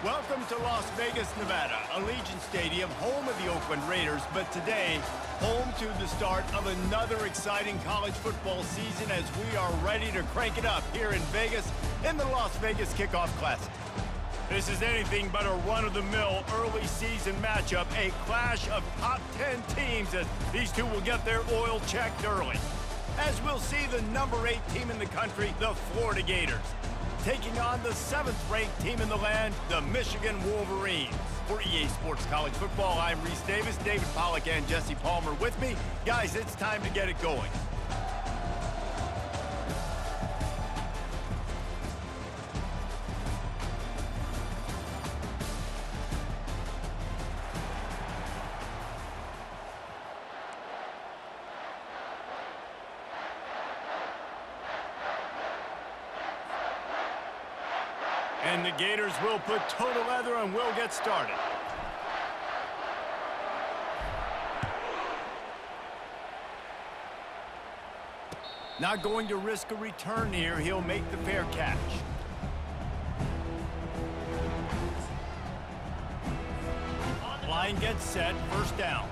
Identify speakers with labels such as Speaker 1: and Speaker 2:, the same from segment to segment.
Speaker 1: Welcome to Las Vegas, Nevada, Allegiant Stadium, home of the Oakland Raiders, but today, home to the start of another exciting college football season as we are ready to crank it up here in Vegas in the Las Vegas Kickoff Classic. This is anything but a run-of-the-mill early season matchup, a clash of top 10 teams as these two will get their oil checked early. As we'll see the number 8 team in the country, the Florida Gators, taking on the 7th-ranked team in the land, the Michigan Wolverines. For EA Sports College Football, I'm Reese Davis, David Pollack, and Jesse Palmer with me. Guys, it's time to get it going. And the Gators will put total leather and will get started. Not going to risk a return here. He'll make the fair catch. Line gets set. First down.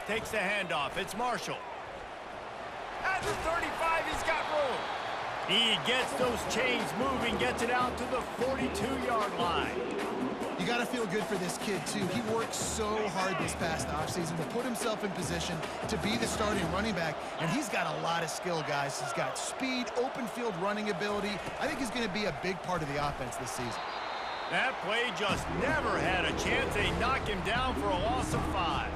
Speaker 1: Takes the handoff. It's Marshall. At the 35, he's got room. He gets those chains moving, gets it out to the 42-yard line.
Speaker 2: You got to feel good for this kid, too. He worked so hard this past offseason to put himself in position to be the starting running back, and he's got a lot of skill, guys. He's got speed, open field running ability. I think he's going to be a big part of the offense this season.
Speaker 1: That play just never had a chance. They knock him down for a loss of 5.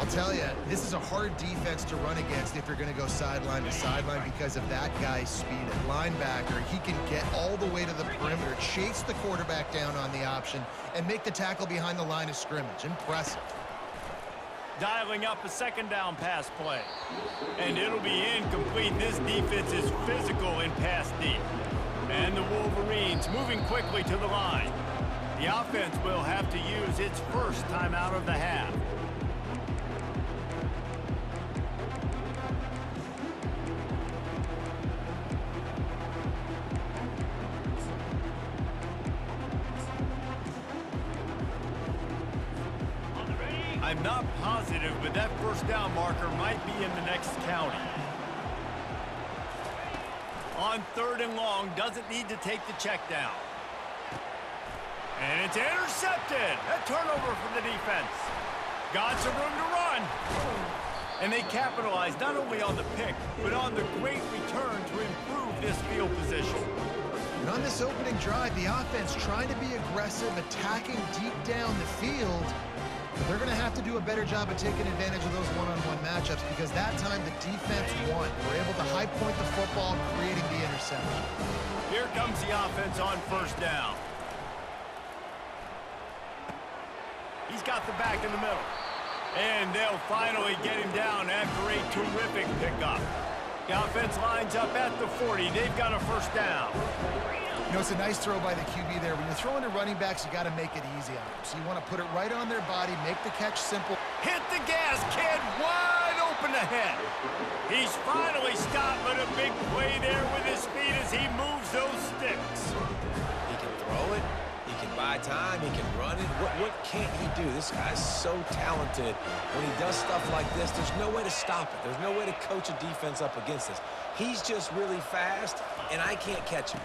Speaker 2: I'll tell you, this is a hard defense to run against if you're going to go sideline to sideline because of that guy's speed at linebacker. He can get all the way to the perimeter, chase the quarterback down on the option, and make the tackle behind the line of scrimmage. Impressive.
Speaker 1: Dialing up a second down pass play. And it'll be incomplete. This defense is physical in pass deep. And the Wolverines moving quickly to the line. The offense will have to use its first timeout of the half. I'm not positive, but that first down marker might be in the next county. On 3rd and long, doesn't need to take the check down. And it's intercepted. A turnover from the defense. Got some room to run. And they capitalized not only on the pick, but on the great return to improve this field position.
Speaker 2: And on this opening drive, the offense trying to be aggressive, attacking deep down the field. They're going to have to do a better job of taking advantage of those one-on-one matchups because that time the defense won. We're able to high point the football, creating the interception.
Speaker 1: Here comes the offense on first down. He's got the back in the middle. And they'll finally get him down after a terrific pickup. The offense lines up at the 40. They've got a first down.
Speaker 2: You know, it's a nice throw by the QB there. When you're throwing to running backs, you got to make it easy on them. So you want to put it right on their body, make the catch simple.
Speaker 1: Hit the gas, kid. Wide open ahead. He's finally stopped, but a big play there with his speed as he moves those sticks.
Speaker 3: He can throw it. He can buy time. He can run it. What can't he do? This guy's so talented. When he does stuff like this, there's no way to stop it. There's no way to coach a defense up against this. He's just really fast, and I can't catch him.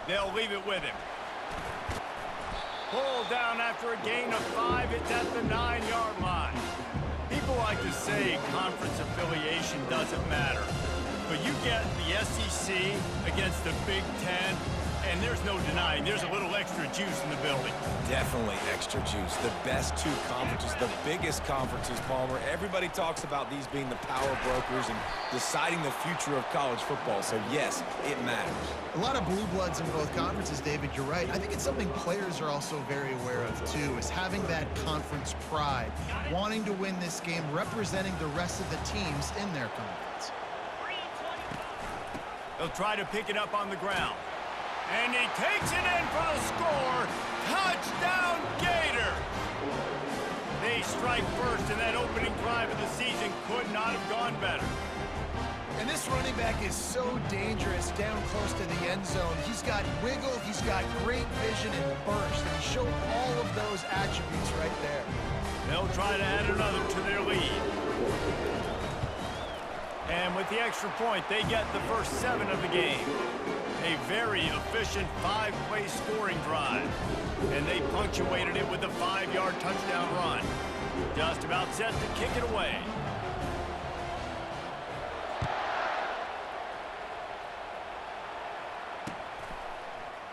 Speaker 1: They'll leave it with him. Pulled down after a gain of 5. It's at the 9-yard line. People like to say conference affiliation doesn't matter. But you get the SEC against the Big Ten, and there's no denying there's a little extra juice in the building.
Speaker 3: Definitely extra juice. The best 2 conferences, the biggest conferences, Palmer. Everybody talks about these being the power brokers and deciding the future of college football. So, yes, it matters.
Speaker 2: A lot of blue bloods in both conferences, David. You're right. I think it's something players are also very aware of, too, is having that conference pride, wanting to win this game, representing the rest of the teams in their conference.
Speaker 1: They'll try to pick it up on the ground. And he takes it in for the score. Touchdown, Gator! They strike first, and that opening drive of the season could not have gone better.
Speaker 2: And this running back is so dangerous down close to the end zone. He's got wiggle, he's got great vision and burst. And he showed all of those attributes right there.
Speaker 1: They'll try to add another to their lead. And with the extra point, they get the first 7 of the game. A very efficient 5-play scoring drive. And they punctuated it with a 5-yard touchdown run. Just about set to kick it away.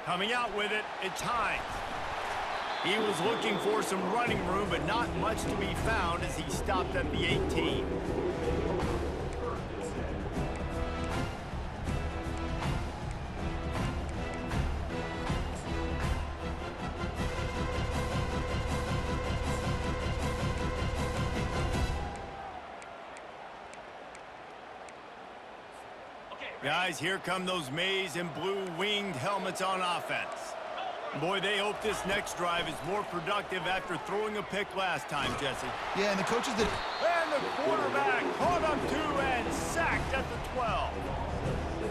Speaker 1: Coming out with it, it's Hines. He was looking for some running room, but not much to be found as he stopped at the 18. Guys, here come those maize and blue winged helmets on offense. Boy, they hope this next drive is more productive after throwing a pick last time, Jesse.
Speaker 2: Yeah, and the coaches did.
Speaker 1: And the quarterback caught up to and sacked at the 12.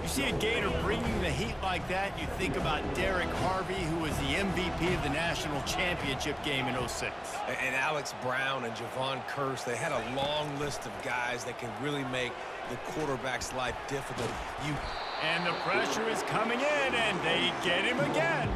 Speaker 1: You see a Gator bringing the heat like that, you think about Derek Harvey, who was the MVP of the national championship game in '06.
Speaker 3: And Alex Brown and Javon Curse, they had a long list of guys that can really make the quarterback's life difficult.
Speaker 1: And the pressure is coming in, and they get him again.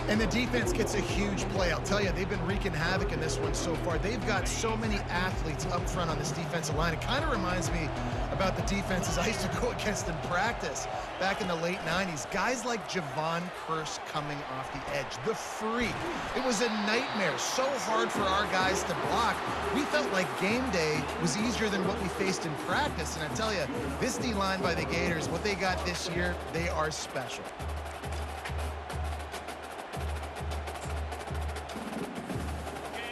Speaker 2: And the defense gets a huge play. I'll tell you, they've been wreaking havoc in this one so far. They've got so many athletes up front on this defensive line. It kind of reminds me about the defenses I used to go against in practice back in the late 90s. Guys like Javon Curse coming off the edge. The freak. It was a nightmare. So hard for our guys to block. We felt like game day was easier than what we faced in practice. And I tell you, this D-line by the Gators, what they got this year, they are special.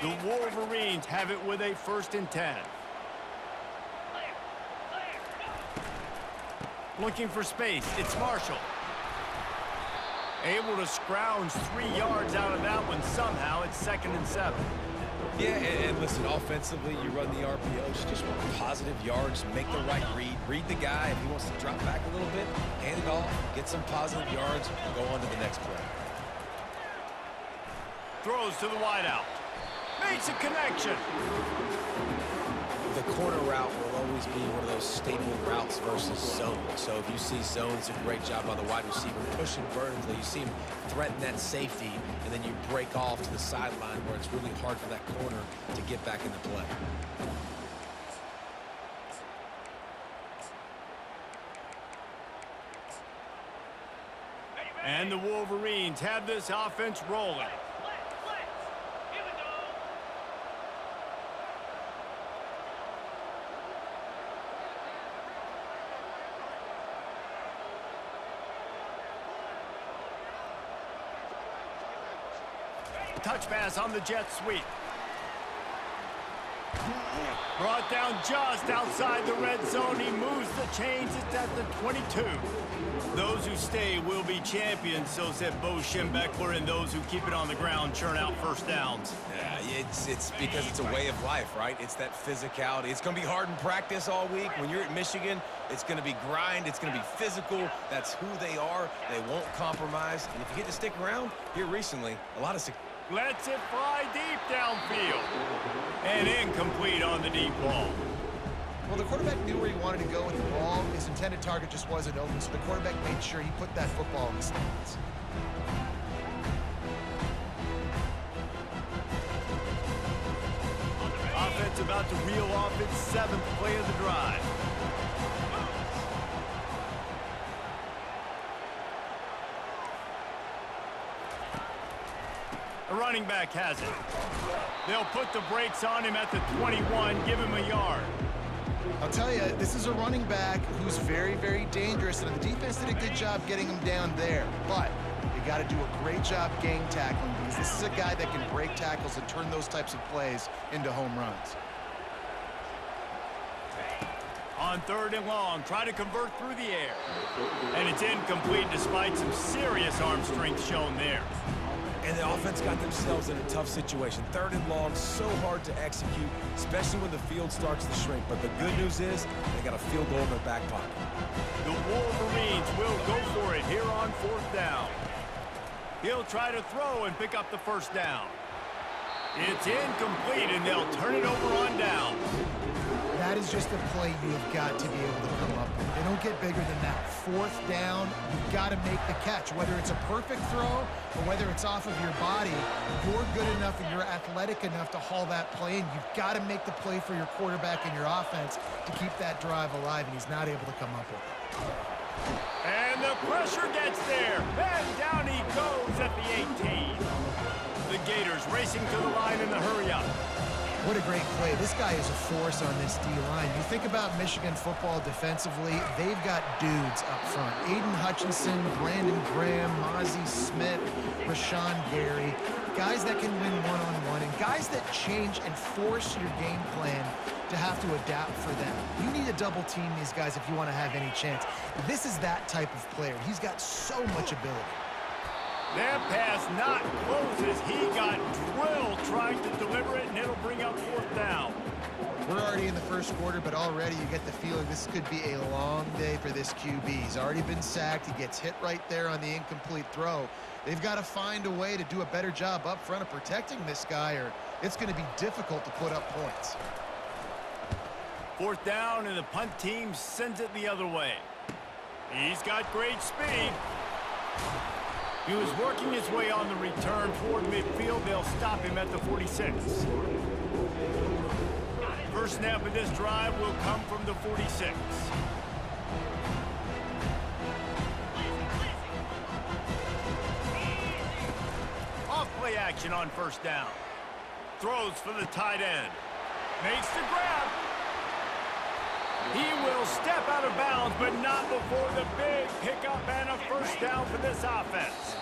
Speaker 1: The Wolverines have it with a 1st and 10. Looking for space, it's Marshall. Able to scrounge 3 yards out of that one somehow. It's 2nd and 7.
Speaker 3: Yeah, and listen, offensively, you run the RPOs, you just want positive yards, make the right read the guy. If he wants to drop back a little bit, hand it off, get some positive yards, go on to the next play.
Speaker 1: Throws to the wideout. Makes a connection.
Speaker 3: The corner route will always be one of those staple routes versus zone. So if you see zones, a great job by the wide receiver pushing vertically. You see him threaten that safety, and then you break off to the sideline where it's really hard for that corner to get back into play.
Speaker 1: And the Wolverines have this offense rolling. Touch pass on the jet sweep. Brought down just outside the red zone. He moves the chains. It's at the 22. Those who stay will be champions, so said Bo Schembechler, and those who keep it on the ground churn out 1st downs.
Speaker 3: Yeah, it's because it's a way of life, right? It's that physicality. It's going to be hard in practice all week. When you're at Michigan, it's going to be grind. It's going to be physical. That's who they are. They won't compromise. And if you get to stick around here recently, a lot of success.
Speaker 1: Lets it fly deep downfield. And incomplete on the deep ball.
Speaker 2: Well, the quarterback knew where he wanted to go with the ball. His intended target just wasn't open, so the quarterback made sure he put that football in the stands.
Speaker 1: Offense about to reel off its 7th play of the drive. The running back has it. They'll put the brakes on him at the 21, give him a yard.
Speaker 2: I'll tell you, this is a running back who's very, very dangerous, and the defense did a good job getting him down there. But you got to do a great job gang tackling, because this is a guy that can break tackles and turn those types of plays into home runs.
Speaker 1: On 3rd and long, try to convert through the air. And it's incomplete despite some serious arm strength shown there.
Speaker 3: And the offense got themselves in a tough situation. 3rd and long, so hard to execute, especially when the field starts to shrink. But the good news is they got a field goal in their back pocket.
Speaker 1: The Wolverines will go for it here on 4th down. He'll try to throw and pick up the 1st down. It's incomplete, and they'll turn it over on down.
Speaker 2: That is just a play you've got to be able to come up with. They don't get bigger than that. 4th down, you've got to make the catch. Whether it's a perfect throw or whether it's off of your body, you're good enough and you're athletic enough to haul that play, and you've got to make the play for your quarterback and your offense to keep that drive alive, and he's not able to come up with it.
Speaker 1: And the pressure gets there, and down he goes at the 18. The Gators racing to the line in the hurry-up.
Speaker 2: What a great play. This guy is a force on this D-line. You think about Michigan football defensively, they've got dudes up front. Aiden Hutchinson, Brandon Graham, Mozzie Smith, Rashawn Gary. Guys that can win one-on-one, and guys that change and force your game plan to have to adapt for them. You need to double team these guys if you want to have any chance. This is that type of player. He's got so much ability.
Speaker 1: That pass not closes. He got drilled trying to deliver it, and it'll bring up 4th down.
Speaker 2: We're already in the 1st quarter, but already you get the feeling this could be a long day for this QB. He's already been sacked. He gets hit right there on the incomplete throw. They've got to find a way to do a better job up front of protecting this guy, or it's going to be difficult to put up points.
Speaker 1: 4th down, and the punt team sends it the other way. He's got great speed. He was working his way on the return toward midfield. They'll stop him at the 46. First snap of this drive will come from the 46. Off play action on 1st down. Throws for the tight end. Makes the grab. He will step out of bounds, but not before the big pickup and a 1st down for this offense.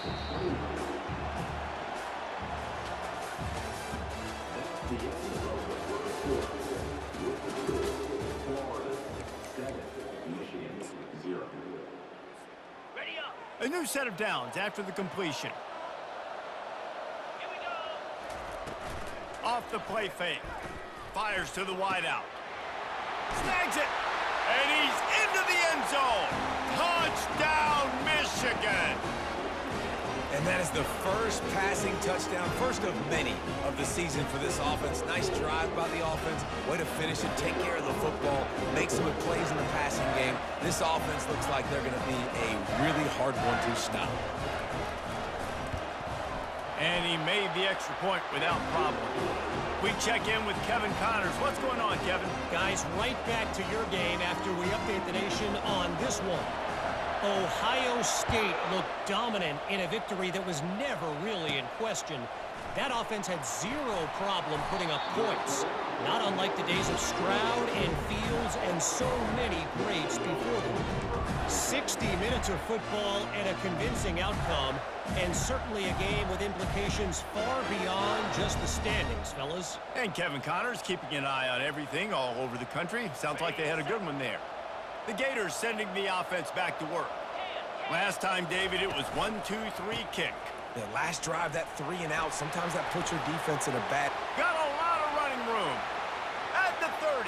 Speaker 1: A new set of downs after the completion. Off the play fake. Fires to the wideout. Snags it, and he's into the end zone. Touchdown, Michigan.
Speaker 3: And that is the first passing touchdown, first of many of the season for this offense. Nice drive by the offense. Way to finish it, take care of the football, make some good plays in the passing game. This offense looks like they're going to be a really hard one to stop.
Speaker 1: And he made the extra point without problem. We check in with Kevin Connors. What's going on, Kevin?
Speaker 4: Guys, right back to your game after we update the nation on this one. Ohio State looked dominant in a victory that was never really in question. That offense had zero problem putting up points. Not unlike the days of Stroud and Fields and so many greats before them. 60 minutes of football and a convincing outcome, and certainly a game with implications far beyond just the standings, fellas.
Speaker 1: And Kevin Connors keeping an eye on everything all over the country. Sounds like they had a good one there. The Gators sending the offense back to work. Last time, David, it was 1-2-3 kick.
Speaker 3: The last drive, that 3 and out, sometimes that puts your defense in a bad...
Speaker 1: Got a lot of running room. At the 30.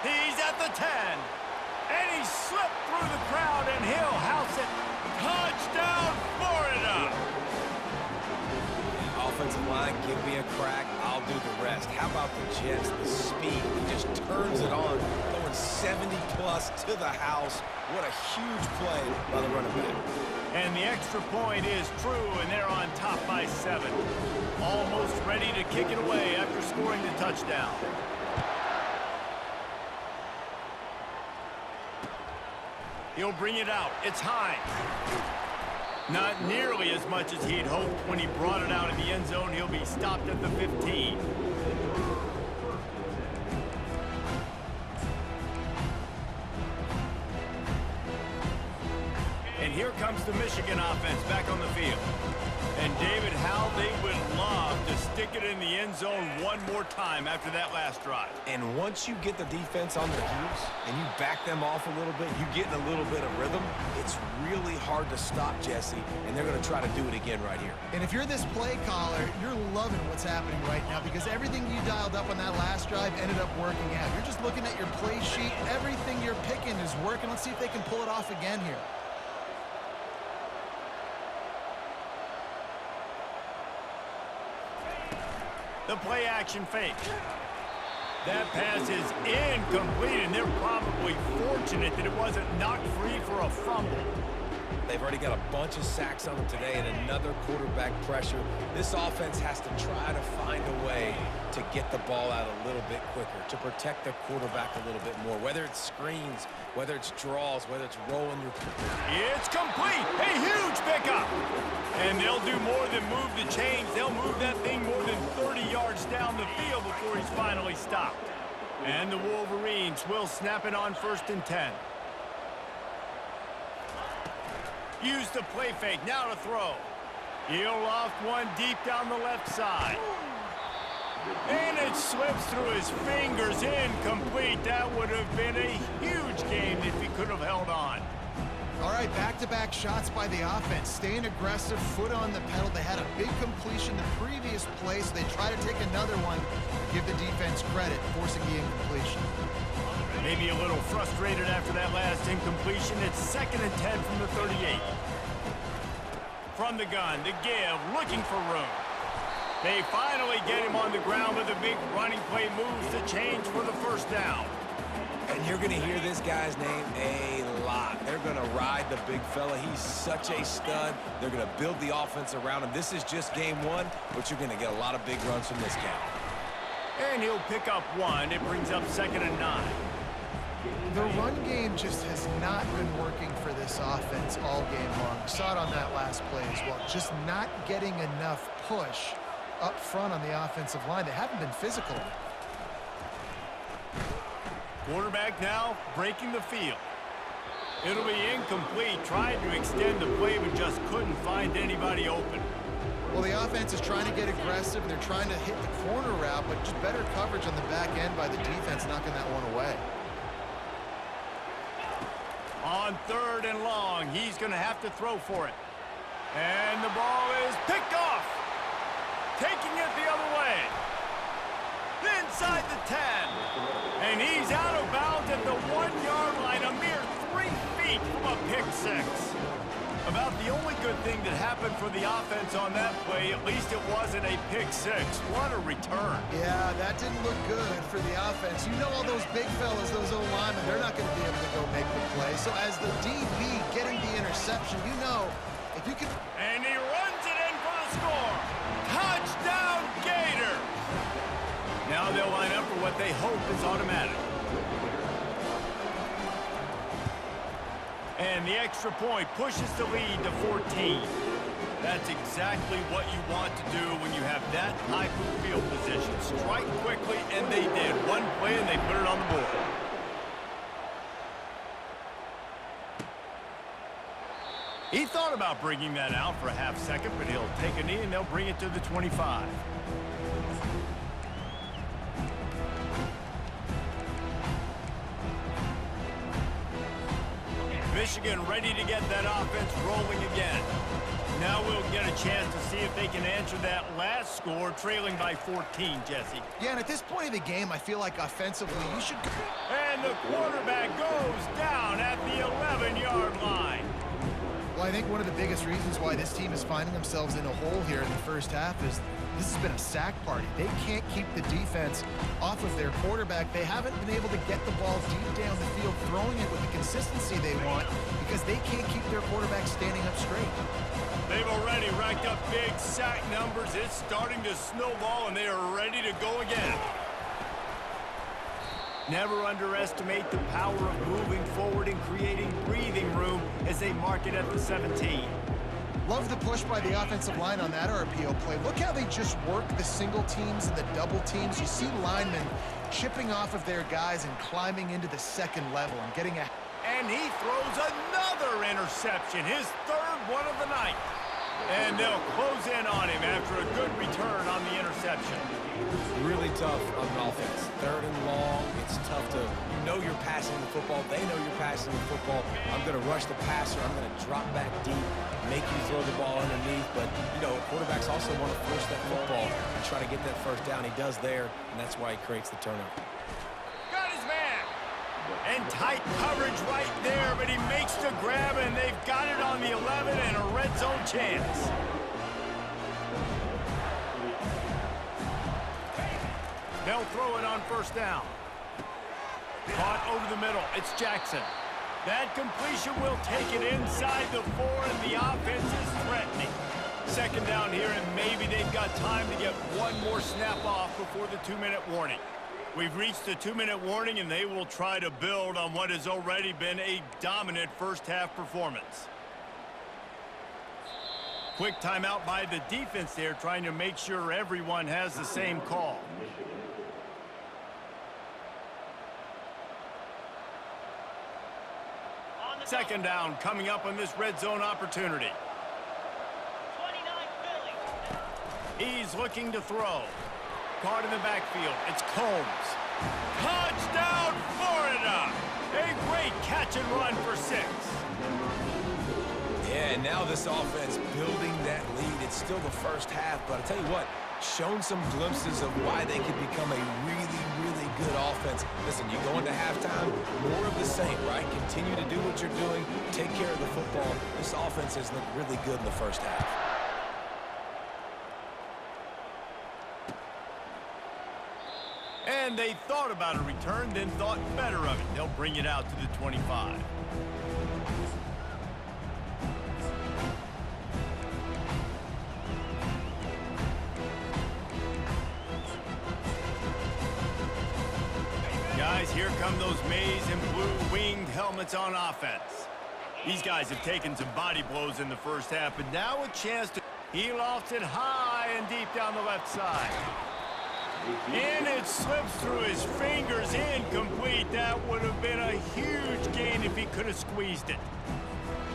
Speaker 1: He's at the 10. And he slipped through the crowd, and he'll house it. Touchdown, Florida!
Speaker 3: Offensive line, give me a crack, I'll do the rest. How about the Jets? The speed, he just turns it on, going 70-plus to the house. What a huge play by the running back.
Speaker 1: And the extra point is true, and they're on top by 7. Almost ready to kick it away after scoring the touchdown. He'll bring it out. It's Hines. Not nearly as much as he'd hoped when he brought it out in the end zone. He'll be stopped at the 15. And here comes the Michigan offense back on the field. And David, how they would love to stick it in the end zone one more time after that last drive.
Speaker 3: And once you get the defense on their heels and you back them off a little bit, you get in a little bit of rhythm, it's really hard to stop, Jesse, and they're going to try to do it again right here.
Speaker 2: And if you're this play caller, you're loving what's happening right now because everything you dialed up on that last drive ended up working out. You're just looking at your play sheet. Everything you're picking is working. Let's see if they can pull it off again here.
Speaker 1: The play action fake. That pass is incomplete, and they're probably fortunate that it wasn't knocked free for a fumble.
Speaker 3: They've already got a bunch of sacks on them today and another quarterback pressure. This offense has to try to find a way to get the ball out a little bit quicker, to protect their quarterback a little bit more, whether it's screens, whether it's draws, whether it's rolling your...
Speaker 1: It's complete. A huge pickup. And they'll do more than move the chains. They'll move that thing more than 30 yards down the field before he's finally stopped. And the Wolverines will snap it on 1st and 10. Use the play fake, now to throw. He'll loft one deep down the left side. And it slips through his fingers, incomplete. That would have been a huge game if he could have held on.
Speaker 2: All right, back-to-back shots by the offense. Staying aggressive, foot on the pedal. They had a big completion the previous play, so they try to take another one. Give the defense credit, forcing the incompletion.
Speaker 1: Maybe a little frustrated after that last incompletion. It's 2nd and 10 from the 38. From the gun, the give, looking for room. They finally get him on the ground with a big running play moves the change for the first down.
Speaker 3: And you're going to hear this guy's name a lot. They're going to ride the big fella. He's such a stud. They're going to build the offense around him. This is just game one, but you're going to get a lot of big runs from this guy.
Speaker 1: And he'll pick up one. It brings up 2nd and 9.
Speaker 2: The run game just has not been working for this offense all game long. We saw it on that last play as well. Just not getting enough push up front on the offensive line. They haven't been physical.
Speaker 1: Quarterback now breaking the field. It'll be incomplete, trying to extend the play, but just couldn't find anybody open.
Speaker 2: Well, the offense is trying to get aggressive. They're trying to hit the corner route, but just better coverage on the back end by the defense, knocking that one away.
Speaker 1: On 3rd and long, he's going to have to throw for it. And the ball is picked off. Taking it the other way. Inside the 10. And he's out of bounds at the 1-yard line, a mere 3 feet from a pick six. About the only good thing that happened for the offense on that play, at least it wasn't a pick six. What a return.
Speaker 2: Yeah, that didn't look good for the offense. You know all those big fellas, those O-linemen, they're not going to be able to go make the play. So as the DB getting the interception, you know, if you can...
Speaker 1: And he runs it in for the score. Touchdown, Gators. Now they'll line up for what they hope is automatic. And the extra point pushes the lead to 14. That's exactly what you want to do when you have that type of field position. Strike quickly, and they did. One play, and they put it on the board. He thought about bringing that out for a half second, but he'll take a knee, and they'll bring it to the 25. Michigan ready to get that offense rolling again. Now we'll get a chance to see if they can answer that last score, trailing by 14, Jesse.
Speaker 2: Yeah, and at this point of the game, I feel like offensively, you should...
Speaker 1: And the quarterback goes down at the 11-yard line.
Speaker 2: Well, I think one of the biggest reasons why this team is finding themselves in a hole here in the first half is this has been a sack party. They can't keep the defense off of their quarterback. They haven't been able to get the ball deep down the field, throwing it with the consistency they want because they can't keep their quarterback standing up straight.
Speaker 1: They've already racked up big sack numbers. It's starting to snowball, and they are ready to go again. Never underestimate the power of moving forward and creating breathing room as they mark it at the 17.
Speaker 2: Love the push by the offensive line on that RPO play. Look how they just work the single teams and the double teams. You see linemen chipping off of their guys and climbing into the second level and getting a...
Speaker 1: And he throws another interception, his 3rd one of the night. And they'll close in on him after a good return on the interception.
Speaker 3: Really tough on an offense. 3rd and long. It's tough to, you know you're passing the football. They know you're passing the football. I'm going to rush the passer. I'm going to drop back deep, make you throw the ball underneath. But, you know, quarterbacks also want to force that football and try to get that first down. He does there, and that's why he creates the turnover.
Speaker 1: Got his man. And tight coverage right there, but he makes the grab, and they've got it on the 11 and a red zone chance. They'll throw it on 1st down. Caught over the middle. It's Jackson. That completion will take it inside the 4, and the offense is threatening. 2nd down here, and maybe they've got time to get one more snap off before the 2-minute warning. We've reached the 2-minute warning, and they will try to build on what has already been a dominant first-half performance. Quick timeout by the defense there, trying to make sure everyone has the same call. Second down coming up on this red zone opportunity. 29 Philly. He's looking to throw. Caught in the backfield. It's Combs. Touchdown, Florida! A great catch and run for 6.
Speaker 3: Yeah, and now this offense building that lead. It's still the first half, but I'll tell you what, shown some glimpses of why they could become a really, really good offense. Listen, you go into halftime, more of the same, right? Continue to do what you're doing, take care of the football. This offense has looked really good in the first half.
Speaker 1: And they thought about a return, then thought better of it. They'll bring it out to the 25. Guys, here come those maize and blue-winged helmets on offense. These guys have taken some body blows in the first half, but now a chance to... He lofts it high and deep down the left side. And it slips through his fingers, incomplete. That would have been a huge gain if he could have squeezed it.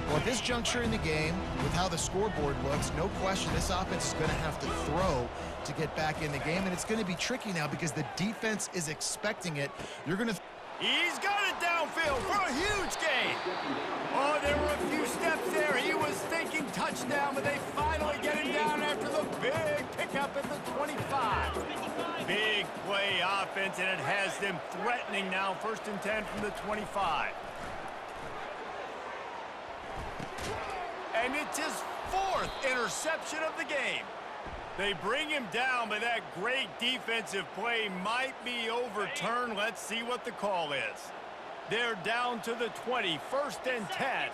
Speaker 2: Well, at this juncture in the game, with how the scoreboard looks, no question this offense is going to have to throw to get back in the game, and it's going to be tricky now because the defense is expecting it. You're going to...
Speaker 1: He's got it downfield for a huge gain. Oh, there were a few steps there. He was thinking touchdown, but they finally get him down after the big pickup at the 25. Big play offense, and it has them threatening now. 1st and 10 from the 25. And it's his 4th interception of the game. They bring him down, but that great defensive play might be overturned. Let's see what the call is. They're down to the 20, 1st and 10.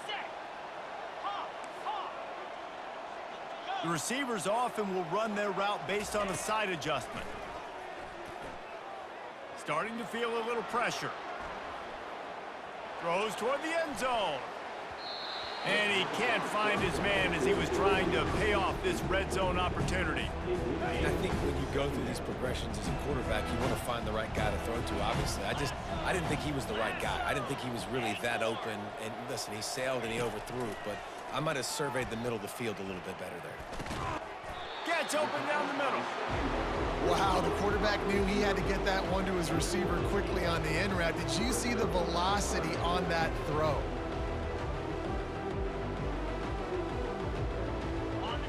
Speaker 1: The receivers often will run their route based on a side adjustment. Starting to feel a little pressure. Throws toward the end zone. And he can't find his man as he was trying to pay off this red zone opportunity.
Speaker 3: I think when you go through these progressions as a quarterback, you want to find the right guy to throw to, obviously. I didn't think he was the right guy. I didn't think he was really that open. And listen, he sailed and he overthrew it, but I might have surveyed the middle of the field a little bit better there.
Speaker 1: Gets open down the middle.
Speaker 2: Wow, the quarterback knew he had to get that one to his receiver quickly on the in route. Did you see the velocity on that throw?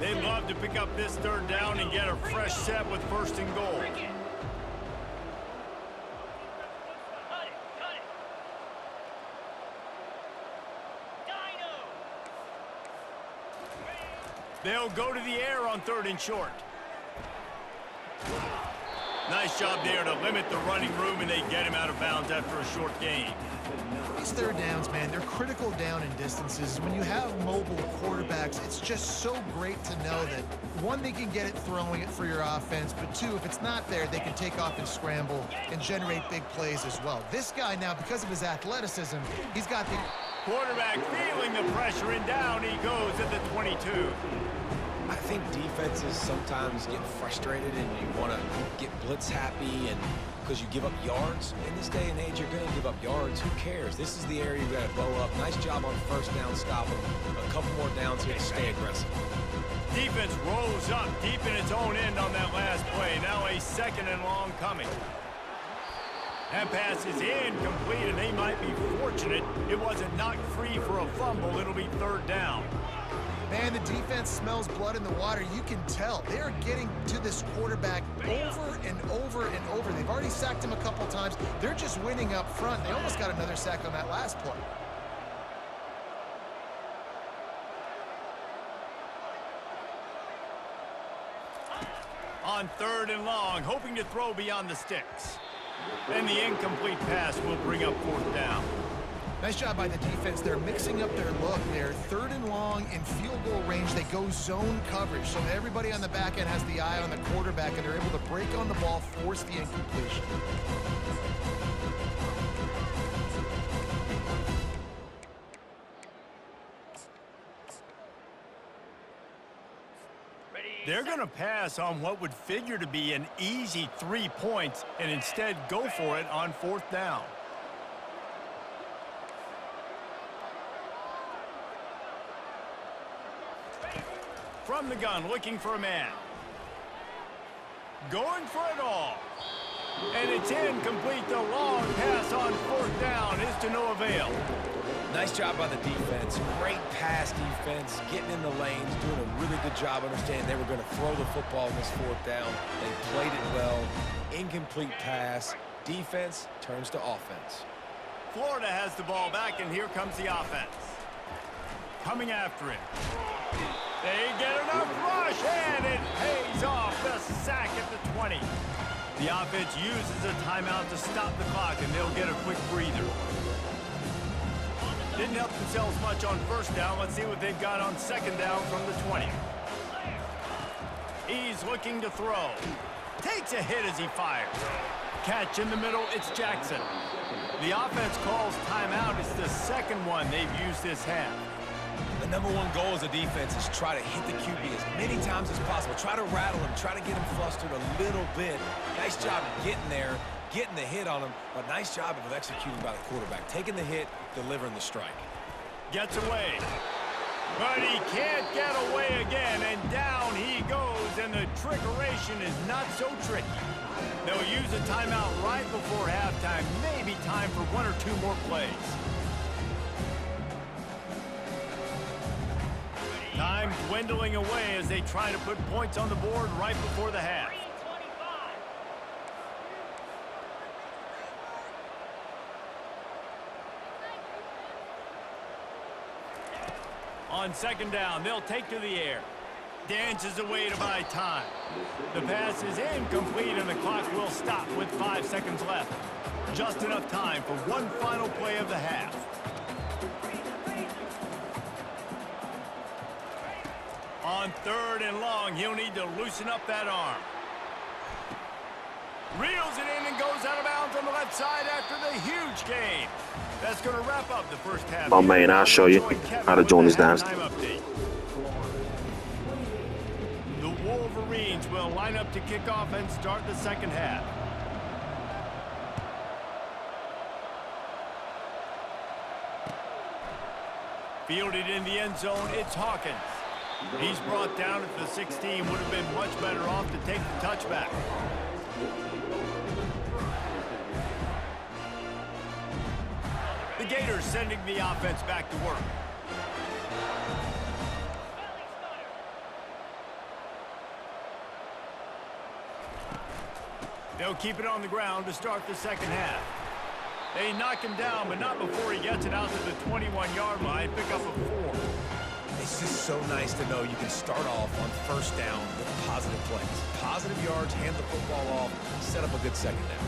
Speaker 1: They'd love to pick up this 3rd down and get a fresh set with 1st and goal. They'll go to the air on 3rd and short. Nice job there to limit the running room, and they get him out of bounds after a short gain.
Speaker 2: These 3rd downs, man, they're critical down in distances. When you have mobile quarterbacks, it's just so great to know that, 1, they can get it throwing it for your offense, but 2, if it's not there, they can take off and scramble and generate big plays as well. This guy now, because of his athleticism, he's got the...
Speaker 1: Quarterback feeling the pressure, and down he goes at the 22.
Speaker 3: I think defenses sometimes get frustrated and you want to get blitz happy and because you give up yards. In this day and age, you're going to give up yards. Who cares? This is the area you got to bow up. Nice job on first down, stopping them. A couple more downs here to stay aggressive.
Speaker 1: Defense rolls up deep in its own end on that last play. Now a 2nd and long coming. That pass is incomplete, and they might be fortunate it wasn't knocked free for a fumble. It'll be 3rd down.
Speaker 2: Man, the defense smells blood in the water. You can tell. They're getting to this quarterback over and over and over. They've already sacked him a couple times. They're just winning up front. They almost got another sack on that last play.
Speaker 1: On 3rd and long, hoping to throw beyond the sticks. And the incomplete pass will bring up 4th down.
Speaker 2: Nice job by the defense. They're mixing up their look. They're 3rd and long in field goal range. They go zone coverage, so everybody on the back end has the eye on the quarterback, and they're able to break on the ball, force the incompletion.
Speaker 1: They're going to pass on what would figure to be an easy 3 points and instead go for it on 4th down. From the gun, looking for a man. Going for it all. And it's incomplete. The long pass on 4th down is to no avail.
Speaker 3: Nice job by the defense. Great pass defense, getting in the lanes, doing a really good job understanding they were going to throw the football in this 4th down. They played it well. Incomplete pass. Defense turns to offense.
Speaker 1: Florida has the ball back, and here comes the offense. Coming after him. They get enough rush, and it pays off. The sack at the 20. The offense uses a timeout to stop the clock, and they'll get a quick breather. Didn't help themselves much on 1st down. Let's see what they've got on 2nd down from the 20. He's looking to throw. Takes a hit as he fires. Catch in the middle, it's Jackson. The offense calls timeout. It's the 2nd one they've used this half.
Speaker 3: The #1 goal as a defense is try to hit the QB as many times as possible. Try to rattle him, try to get him flustered a little bit. Nice job getting there, getting the hit on him, but nice job of executing by the quarterback. Taking the hit, delivering the strike.
Speaker 1: Gets away. But he can't get away again, and down he goes, and the trickeration is not so tricky. They'll use a timeout right before halftime, maybe time for 1 or 2 more plays. Time dwindling away as they try to put points on the board right before the half. On 2nd down, they'll take to the air. Dances away to buy time. The pass is incomplete, and the clock will stop with 5 seconds left. Just enough time for one final play of the half. On 3rd and long, he'll need to loosen up that arm. Reels it in and goes out of bounds on the left side after the huge gain. That's going to wrap up the first half.
Speaker 5: Oh man, I'll show you how to join this Dynasty.
Speaker 1: The Wolverines will line up to kick off and start the 2nd half. Fielded in the end zone, it's Hawkins. He's brought down at the 16. Would have been much better off to take the touchback. The Gators sending the offense back to work. They'll keep it on the ground to start the 2nd half. They knock him down, but not before he gets it out to the 21-yard line. Pick up a 4.
Speaker 3: It's just so nice to know you can start off on 1st down with positive plays. Positive yards, hand the football off, set up a good 2nd down.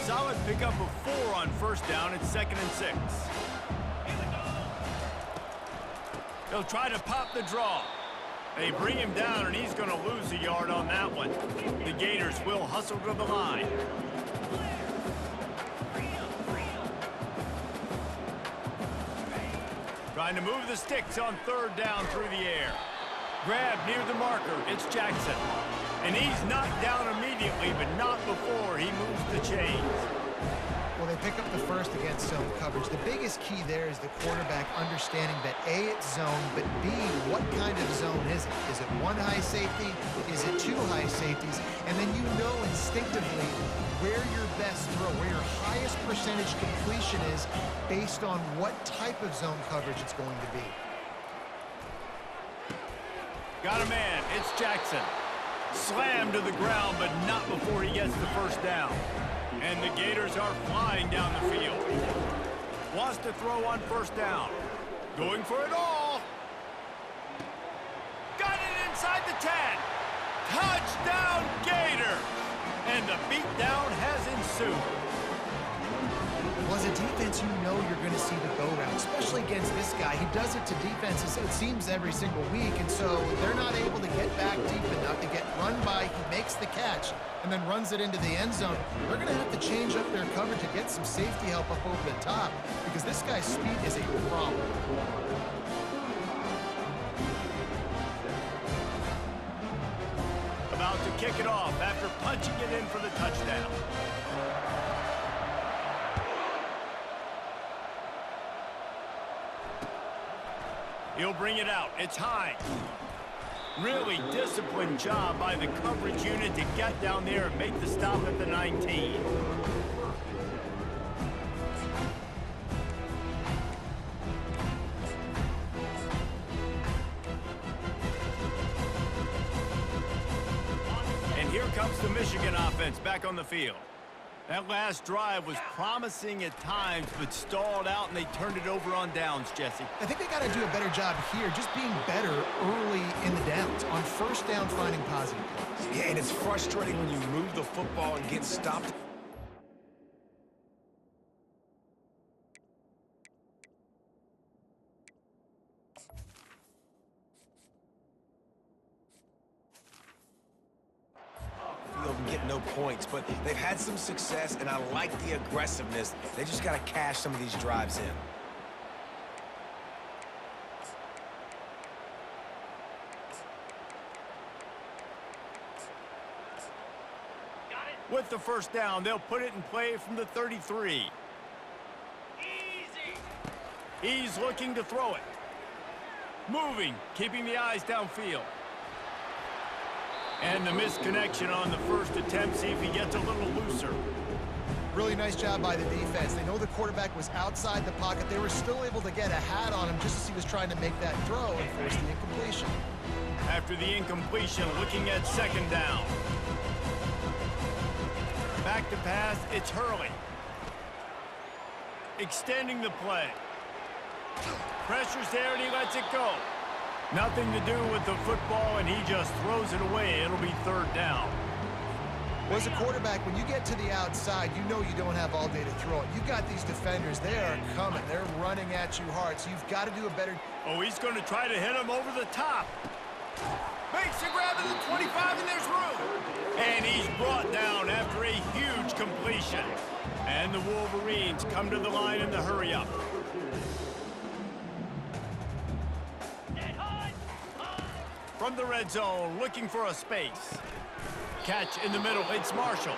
Speaker 1: Solid pickup of 4 on 1st down. It's 2nd and 6. They'll try to pop the draw. They bring him down, and he's going to lose a yard on that one. The Gators will hustle to the line. Trying to move the sticks on 3rd down through the air. Grab near the marker. It's Jackson. And he's knocked down immediately, but not before he moves the chains.
Speaker 2: Well, they pick up the first against zone coverage. The biggest key there is the quarterback understanding that A, it's zone, but B, what kind of zone is it? Is it one high safety? Is it two high safeties? And then you know instinctively where your best throw, where your highest percentage completion is based on what type of zone coverage it's going to be.
Speaker 1: Got a man. It's Jackson. Slammed to the ground, but not before he gets the first down. And the Gators are flying down the field. Wants to throw on first down. Going for it all. Got it inside the 10. Touchdown, Gators! And the beatdown has ensued.
Speaker 2: Well, as a defense, you know you're going to see the go route, especially against this guy. He does it to defenses, it seems, every single week, and so they're not able to get back deep enough to get run by. He makes the catch and then runs it into the end zone. They're going to have to change up their coverage and get some safety help up over the top because this guy's speed is a problem.
Speaker 1: About to kick it off after punching it in for the touchdown. He'll bring it out. It's Hines. Really disciplined job by the coverage unit to get down there and make the stop at the 19. And here comes the Michigan offense back on the field. That last drive was promising at times, but stalled out, and they turned it over on downs, Jesse.
Speaker 2: I think they got to do a better job here, just being better early in the downs, on first down finding positive plays.
Speaker 3: Yeah, and it's frustrating when you move the football and get stopped. And get no points, but they've had some success, and I like the aggressiveness. They just got to cash some of these drives in.
Speaker 1: With the first down, they'll put it in play from the 33. He's looking to throw it. Moving, keeping the eyes downfield. And the misconnection on the first attempt. See if he gets a little looser.
Speaker 2: Really nice job by the defense. They know the quarterback was outside the pocket. They were still able to get a hat on him just as he was trying to make that throw and force the incompletion.
Speaker 1: After the incompletion, looking at second down. Back to pass, it's Hurley. Extending the play. Pressure's there and he lets it go. Nothing to do with the football, and he just throws it away. It'll be third down.
Speaker 2: Well, as a quarterback, when you get to the outside, you know you don't have all day to throw it. You've got these defenders. They are coming. They're running at you hard, so you've got to do a better...
Speaker 1: Oh, he's going to try to hit him over the top. Makes a grab at the 25, and there's room. And he's brought down after a huge completion. And the Wolverines come to the line in the hurry-up. From the red zone, looking for a space. Catch in the middle, it's Marshall.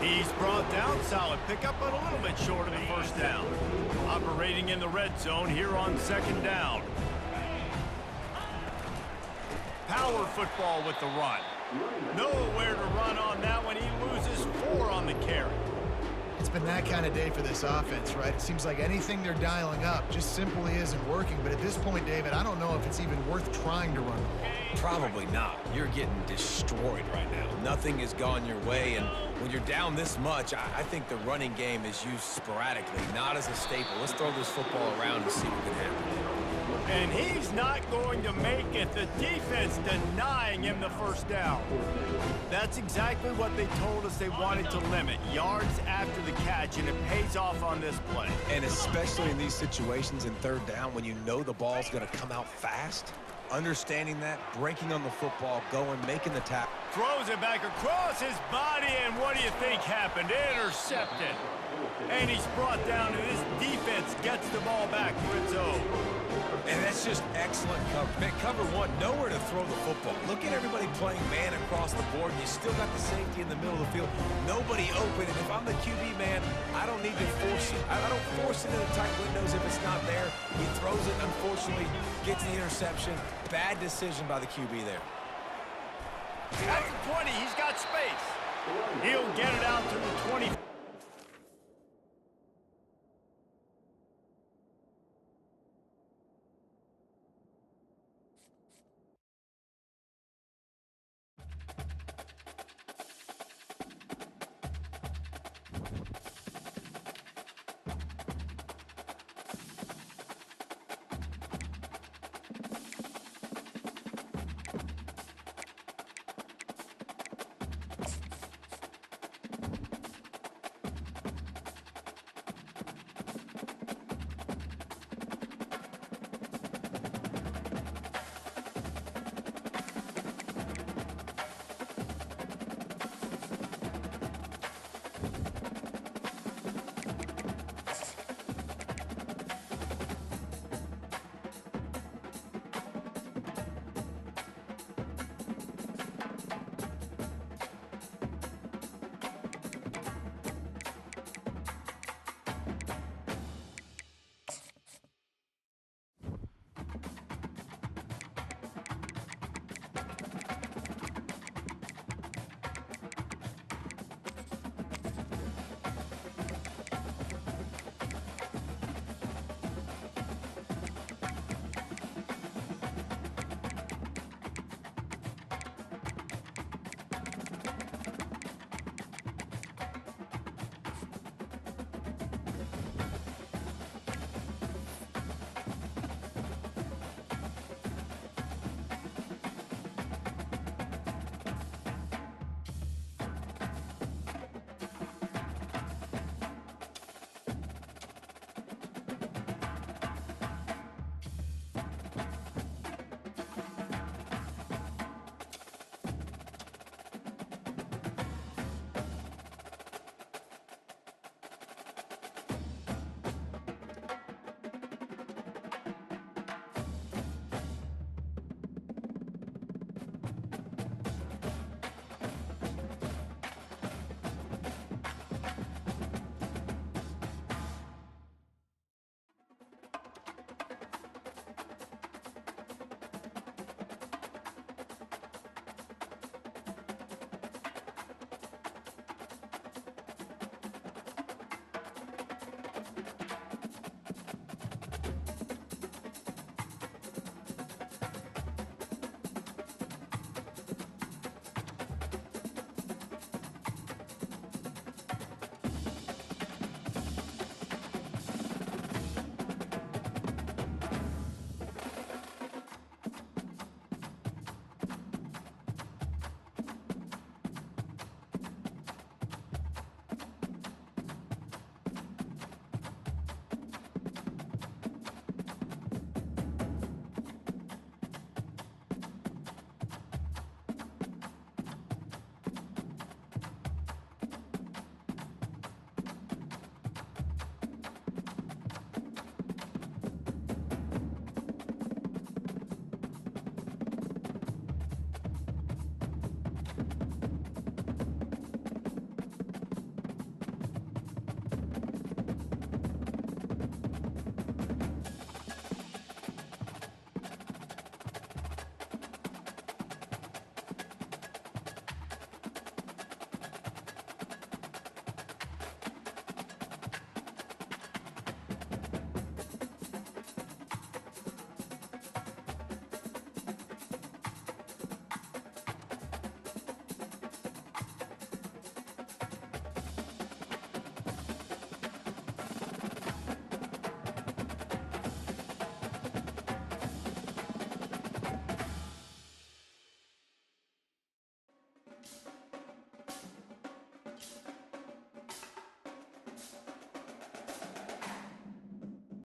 Speaker 1: He's brought down, solid pickup, but a little bit short of the first down. Operating in the red zone here on second down. Power football with the run. Nowhere to run on that one. He loses 4 on the carry.
Speaker 2: It's been that kind of day for this offense, right? It seems like anything they're dialing up just simply isn't working. But at this point, David, I don't know if it's even worth trying to run the ball.
Speaker 3: Probably not. You're getting destroyed right now. Nothing has gone your way, and when you're down this much, I think the running game is used sporadically, not as a staple. Let's throw this football around and see what can happen.
Speaker 1: And he's not going to make it. The defense denying him the first down. That's exactly what they told us they wanted to limit. Yards after the catch, and it pays off on this play.
Speaker 3: And especially in these situations in third down when you know the ball's going to come out fast, Understanding that, breaking on the football, going, making the tackle.
Speaker 1: Throws it back across his body, and what do you think happened? Intercepted. And he's brought down, and this defense gets the ball back for its own.
Speaker 3: And that's just excellent coverage. Man, cover one, nowhere to throw the football. Look at everybody playing man across the board, and you still got the safety in the middle of the field. Nobody open, and if I'm the QB, man, I don't need to force it. I don't force it into tight windows if it's not there. He throws it, unfortunately, gets the interception. Bad decision by the QB there.
Speaker 1: At the 20, he's got space. He'll get it out to the 20.